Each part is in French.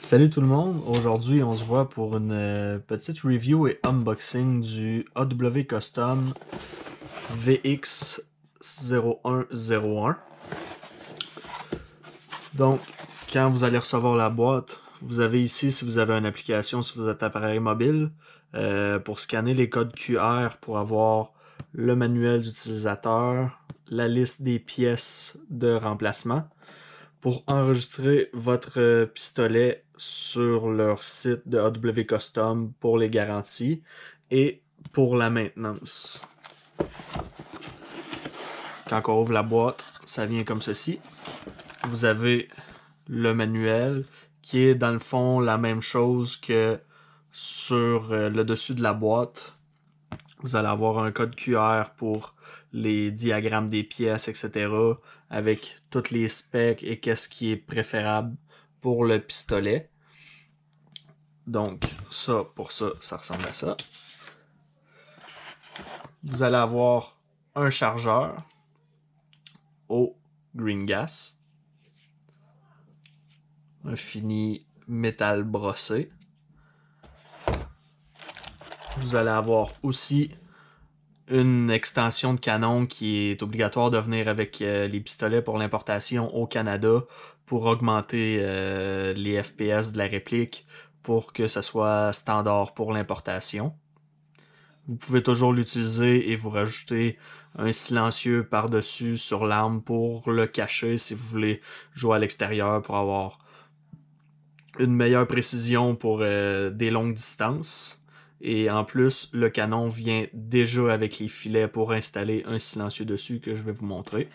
Salut tout le monde, aujourd'hui on se voit pour une petite review et unboxing du AW Custom VX0101. Donc, quand vous allez recevoir la boîte, vous avez ici, si vous avez une application sur votre appareil mobile, pour scanner les codes QR pour avoir le manuel d'utilisateur, la liste des pièces de remplacement, pour enregistrer votre pistolet sur leur site de AW Custom pour les garanties et pour la maintenance. Quand on ouvre la boîte, ça vient comme ceci. Vous avez le manuel qui est dans le fond la même chose que sur le dessus de la boîte. Vous allez avoir un code QR pour les diagrammes des pièces, etc. avec toutes les specs et qu'est-ce qui est préférable pour le pistolet. Donc, ça, pour ça, ça ressemble à ça. Vous allez avoir un chargeur au green gas. Un fini métal brossé. Vous allez avoir aussi une extension de canon qui est obligatoire de venir avec les pistolets pour l'importation au Canada pour augmenter les FPS de la réplique pour que ça soit standard pour l'importation. Vous pouvez toujours l'utiliser et vous rajouter un silencieux par-dessus sur l'arme pour le cacher si vous voulez jouer à l'extérieur pour avoir une meilleure précision pour des longues distances. Et en plus, le canon vient déjà avec les filets pour installer un silencieux dessus que je vais vous montrer.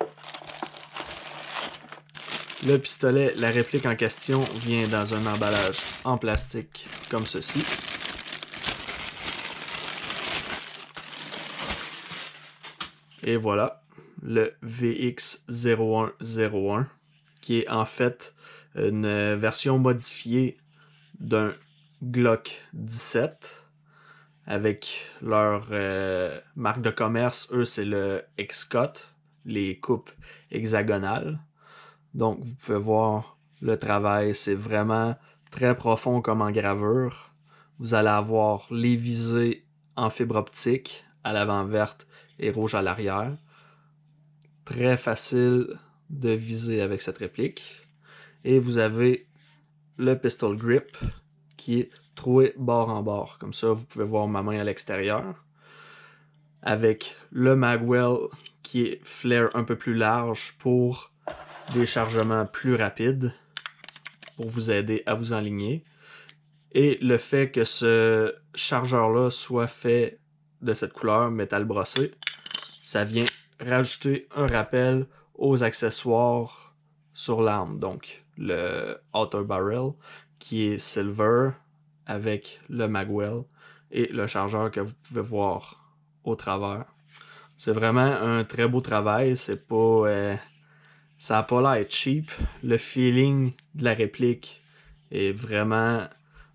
Le pistolet, la réplique en question, vient dans un emballage en plastique comme ceci. Et voilà, le VX0101, qui est en fait une version modifiée d'un Glock 17 avec leur marque de commerce. Eux, c'est le X-Cut, les coupes hexagonales. Donc, vous pouvez voir le travail, c'est vraiment très profond comme en gravure. Vous allez avoir les visées en fibre optique à l'avant verte et rouge à l'arrière. Très facile de viser avec cette réplique. Et vous avez le pistol grip qui est troué bord en bord. Comme ça, vous pouvez voir ma main à l'extérieur. Avec le magwell qui est flare un peu plus large pour des chargements plus rapides pour vous aider à vous enligner. Et le fait que ce chargeur-là soit fait de cette couleur métal brossé, ça vient rajouter un rappel aux accessoires sur l'arme. Donc, le outer barrel qui est silver avec le magwell et le chargeur que vous pouvez voir au travers. C'est vraiment un très beau travail. C'est pas, ça n'a pas l'air cheap. Le feeling de la réplique est vraiment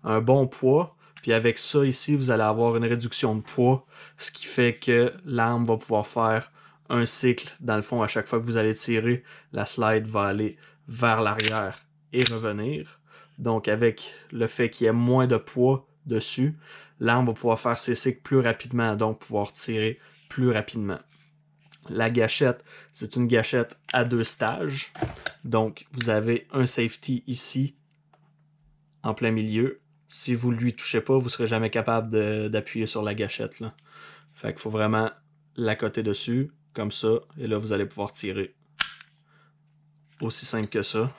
un bon poids. Puis avec ça ici, vous allez avoir une réduction de poids, ce qui fait que l'arme va pouvoir faire un cycle. Dans le fond, à chaque fois que vous allez tirer, la slide va aller vers l'arrière et revenir. Donc avec le fait qu'il y ait moins de poids dessus, l'arme va pouvoir faire ses cycles plus rapidement, donc pouvoir tirer plus rapidement. La gâchette, c'est une gâchette à 2 stages. Donc, vous avez un safety ici, en plein milieu. Si vous ne lui touchez pas, vous ne serez jamais capable d'appuyer sur la gâchette, là. Fait qu'il faut vraiment l'accoter dessus, comme ça. Et là, vous allez pouvoir tirer. Aussi simple que ça.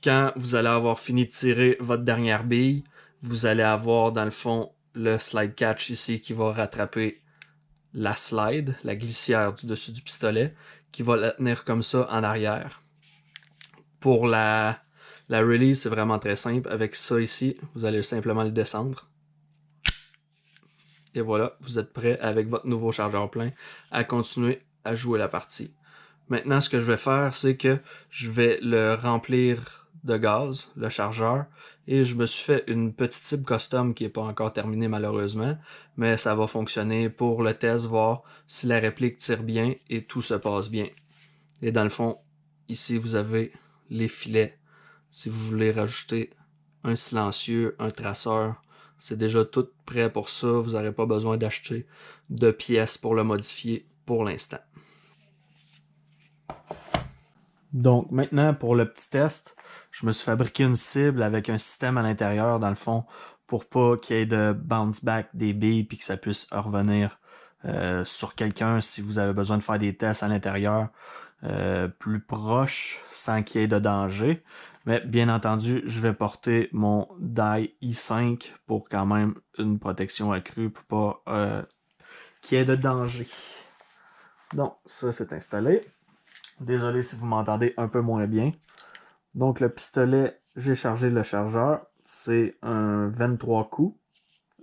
Quand vous allez avoir fini de tirer votre dernière bille, vous allez avoir, dans le fond, le slide catch ici qui va rattraper la slide, la glissière du dessus du pistolet, qui va la tenir comme ça en arrière. Pour la release, c'est vraiment très simple. Avec ça ici, vous allez simplement le descendre. Et voilà, vous êtes prêt avec votre nouveau chargeur plein à continuer à jouer la partie. Maintenant, ce que je vais faire, c'est que je vais le remplir de gaz, le chargeur, et je me suis fait une petite cible custom qui n'est pas encore terminée malheureusement, mais ça va fonctionner pour le test, voir si la réplique tire bien et tout se passe bien. Et dans le fond, ici vous avez les filets. Si vous voulez rajouter un silencieux, un traceur, c'est déjà tout prêt pour ça. Vous n'aurez pas besoin d'acheter de pièces pour le modifier pour l'instant. Donc maintenant, pour le petit test, je me suis fabriqué une cible avec un système à l'intérieur, dans le fond, pour pas qu'il y ait de bounce back des billes puis que ça puisse revenir sur quelqu'un si vous avez besoin de faire des tests à l'intérieur plus proches sans qu'il y ait de danger. Mais bien entendu, je vais porter mon die i5 pour quand même une protection accrue pour pas qu'il y ait de danger. Donc ça c'est installé. Désolé si vous m'entendez un peu moins bien. Donc le pistolet, j'ai chargé le chargeur. C'est un 23 coups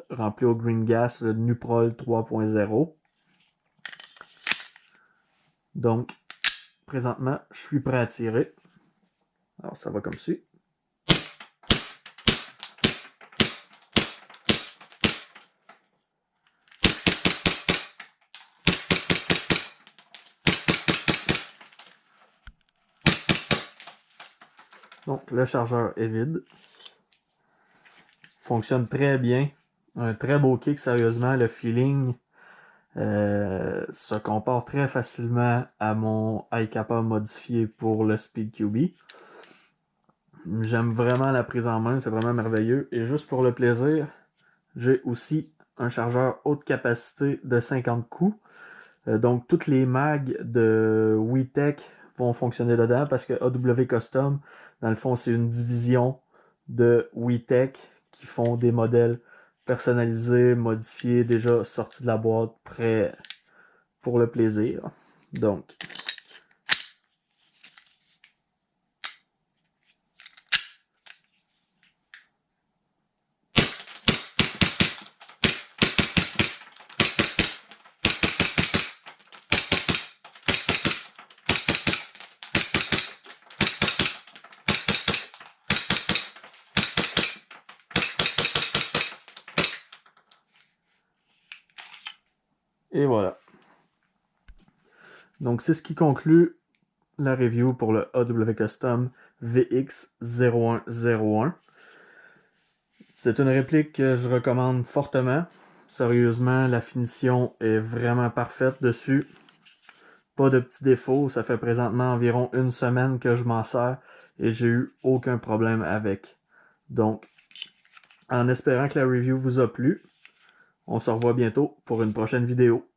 rempli au green gas, le Nuprol 3.0. Donc présentement, je suis prêt à tirer. Alors ça va comme suit. Donc le chargeur est vide. Fonctionne très bien. Un très beau kick, sérieusement. Le feeling se compare très facilement à mon iCapa modifié pour le Speed QB. J'aime vraiment la prise en main, c'est vraiment merveilleux. Et juste pour le plaisir, j'ai aussi un chargeur haute capacité de 50 coups. Donc toutes les mags de WeTech vont fonctionner dedans parce que AW Custom, dans le fond, c'est une division de WeTech qui font des modèles personnalisés, modifiés, déjà sortis de la boîte, prêts pour le plaisir. Donc, et voilà. Donc, c'est ce qui conclut la review pour le AW Custom VX0101. C'est une réplique que je recommande fortement. Sérieusement, la finition est vraiment parfaite dessus. Pas de petits défauts. Ça fait présentement environ une semaine que je m'en sers et j'ai eu aucun problème avec. Donc, en espérant que la review vous a plu, on se revoit bientôt pour une prochaine vidéo.